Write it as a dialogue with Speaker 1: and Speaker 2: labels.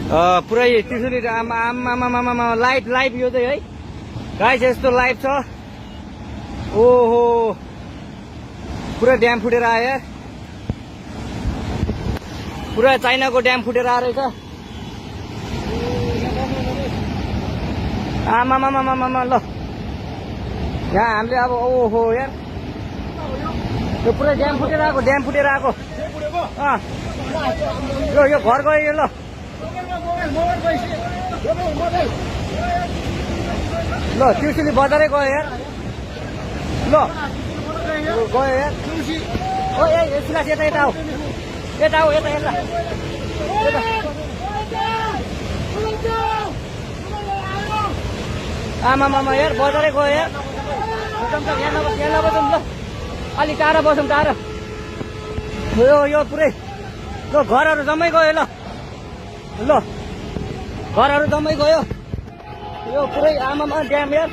Speaker 1: पुरै त्रिशुली आमा लाइभ यो चाहिँ है गाइस यस्तो लाइभ छ। ओहो पुरा ड्याम फुटेर आयो यार, पुरा चाइनाको ड्याम फुटेर आएर रहेछ। आमामामामामा ल यहाँ हामीले अब ओहो यार यो पुरै ड्याम फुटेर आएको यो घर गयो यो। ल ल त्रिशुली बजारै गयो यार। ल गयो यार ओ ए सिलास यता आऊ यता आमामामा यार बजारै गयो यार। यहाँ नबसौँ ल अलिक टाढा बसौँ टाढा। यो पुरै ल घरहरू जम्मै गयो। ल घरहरू जम्मै गयो यो पुरै आमामा ड्याम यार।